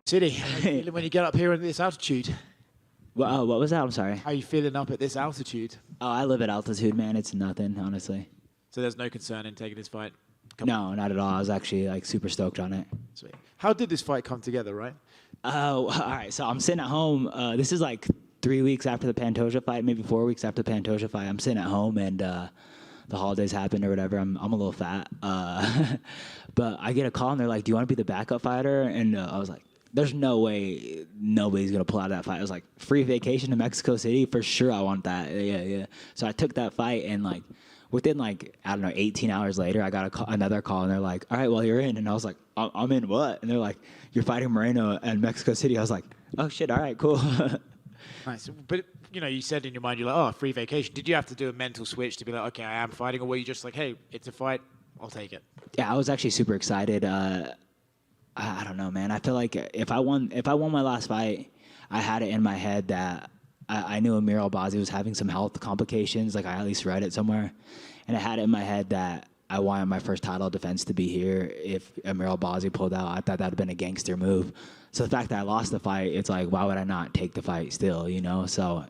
City, how you feeling when you get up here at this altitude? Well, what was that? I'm sorry. How you feeling up at this altitude? Oh, I live at altitude, man. It's nothing, honestly. So there's no concern in taking this fight? No, not at all. I was actually like super stoked on it. Sweet. How did this fight come together, right? Oh, all right. So I'm sitting at home. This is like 3 weeks after the Pantoja fight, maybe 4 weeks after the Pantoja fight. I'm sitting at home and the holidays happened or whatever. I'm a little fat. But I get a call and they're like, "Do you want to be the backup fighter?" And I was like, there's no way nobody's going to pull out that fight. I was like, free vacation to Mexico City? For sure I want that. Yeah. So I took that fight, and, like, within, like, I don't know, 18 hours later, I got another call, and they're like, all right, well, you're in. And I was like, I'm in what? And they're like, you're fighting Moreno in Mexico City. I was like, oh, shit, all right, cool. Nice. But, you know, you said in your mind, you're like, oh, free vacation. Did you have to do a mental switch to be like, okay, I am fighting? Or were you just like, hey, it's a fight, I'll take it? Yeah, I was actually super excited. I don't know, man. I feel like if I won my last fight, I had it in my head that I knew Amir Albazi was having some health complications. Like, I at least read it somewhere, and I had it in my head that I wanted my first title defense to be here. If Amir Albazi pulled out, I thought that would have been a gangster move. So the fact that I lost the fight, it's like, why would I not take the fight still? You know. So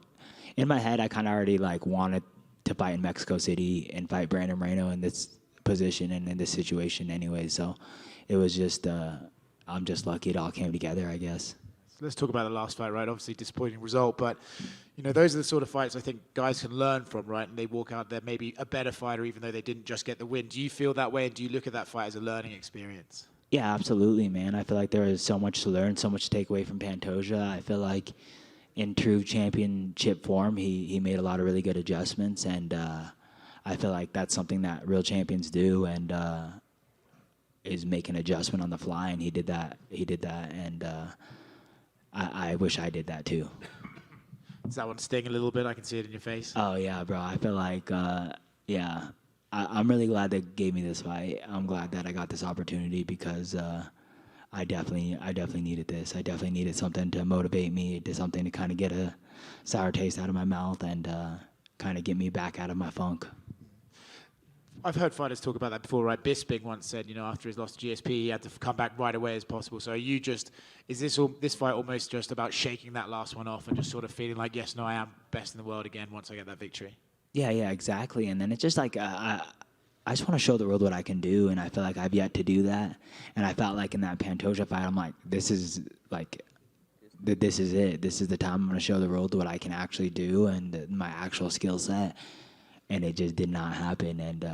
in my head, I kind of already like wanted to fight in Mexico City and fight Brandon Moreno in this position and in this situation anyway. So it was just. I'm just lucky it all came together, I guess. So let's talk about the last fight, right? Obviously, disappointing result, but you know those are the sort of fights I think guys can learn from, right? And they walk out there maybe a better fighter, even though they didn't just get the win. Do you feel that way, and do you look at that fight as a learning experience? Yeah, absolutely, man. I feel like there is so much to learn, so much to take away from Pantoja. I feel like in true championship form, he made a lot of really good adjustments, and I feel like that's something that real champions do, and is make an adjustment on the fly, and he did that, and I wish I did that too. Does that one sting a little bit? I can see it in your face. Oh yeah, bro. I feel like yeah, I'm really glad they gave me this fight. I'm glad that I got this opportunity because I definitely needed this. I definitely needed something to motivate me, to something to kind of get a sour taste out of my mouth and kind of get me back out of my funk. I've heard fighters talk about that before, right? Bisping once said, you know, after his loss to GSP, he had to come back right away as possible. So are you just, is this fight almost just about shaking that last one off and just sort of feeling like, yes, no, I am best in the world again once I get that victory? Yeah, exactly. And then it's just like, I just want to show the world what I can do, and I feel like I've yet to do that. And I felt like in that Pantoja fight, I'm like, this is it. This is the time I'm going to show the world what I can actually do and my actual skill set. And it just did not happen. And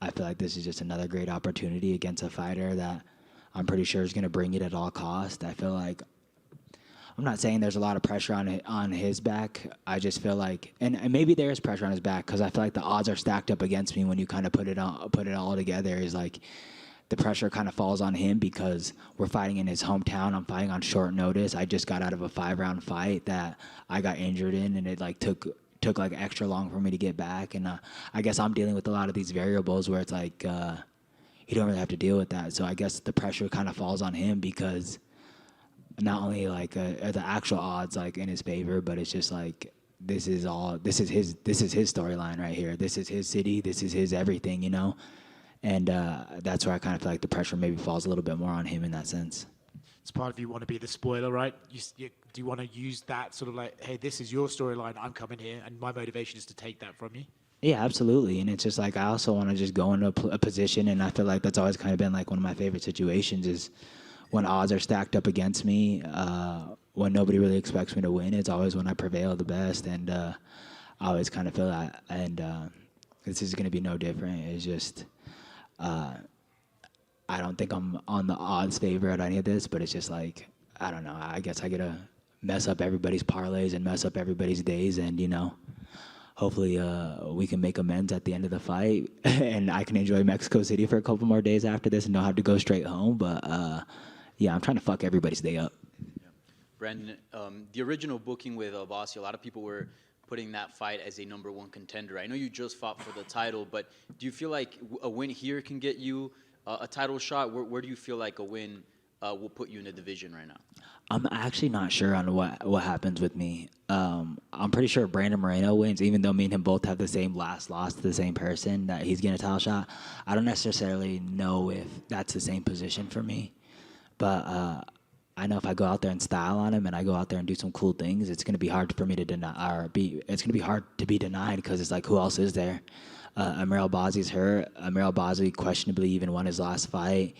I feel like this is just another great opportunity against a fighter that I'm pretty sure is going to bring it at all costs. I feel like, I'm not saying there's a lot of pressure on his back. I just feel like, and maybe there is pressure on his back because I feel like the odds are stacked up against me when you kind of put it all together. Is like the pressure kind of falls on him because we're fighting in his hometown. I'm fighting on short notice. I just got out of a 5-round fight that I got injured in, and it like took like extra long for me to get back, and I guess I'm dealing with a lot of these variables where it's like you don't really have to deal with that. So I guess the pressure kind of falls on him because not only like are the actual odds like in his favor, but it's just like this is his storyline right here. This is his city. This is his everything, you know. And that's where I kind of feel like the pressure maybe falls a little bit more on him in that sense. It's part of you want to be the spoiler, right? Do you want to use that sort of like, hey, this is your storyline, I'm coming here, and my motivation is to take that from you? Yeah, absolutely. And it's just like I also want to just go into a position, and I feel like that's always kind of been like one of my favorite situations is when odds are stacked up against me, when nobody really expects me to win. It's always when I prevail the best, and I always kind of feel that. And this is going to be no different. It's just I don't think I'm on the odds favor at any of this, but it's just like, I don't know. I guess I get to mess up everybody's parlays and mess up everybody's days, and, you know, hopefully we can make amends at the end of the fight and I can enjoy Mexico City for a couple more days after this and don't have to go straight home. But, yeah, I'm trying to fuck everybody's day up. Yeah. Brandon, the original booking with Albazi, a lot of people were putting that fight as a #1 contender. I know you just fought for the title, but do you feel like a win here can get you a title shot? Where do you feel like a win will put you in the division right now? I'm actually not sure on what happens with me. I'm pretty sure Brandon Moreno wins, even though me and him both have the same last loss to the same person, that he's getting a title shot. I don't necessarily know if that's the same position for me. But I know if I go out there and style on him and I go out there and do some cool things, it's gonna be hard for me to deny or be. It's gonna be hard to be denied because it's like, who else is there? Amir Albazi's hurt. Amir Albazi questionably even won his last fight.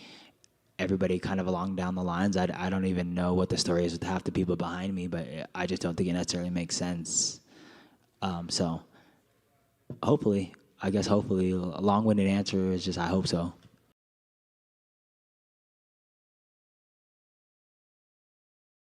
Everybody kind of along down the lines. I don't even know what the story is with half the people behind me, but I just don't think it necessarily makes sense. So hopefully, a long-winded answer is just I hope so.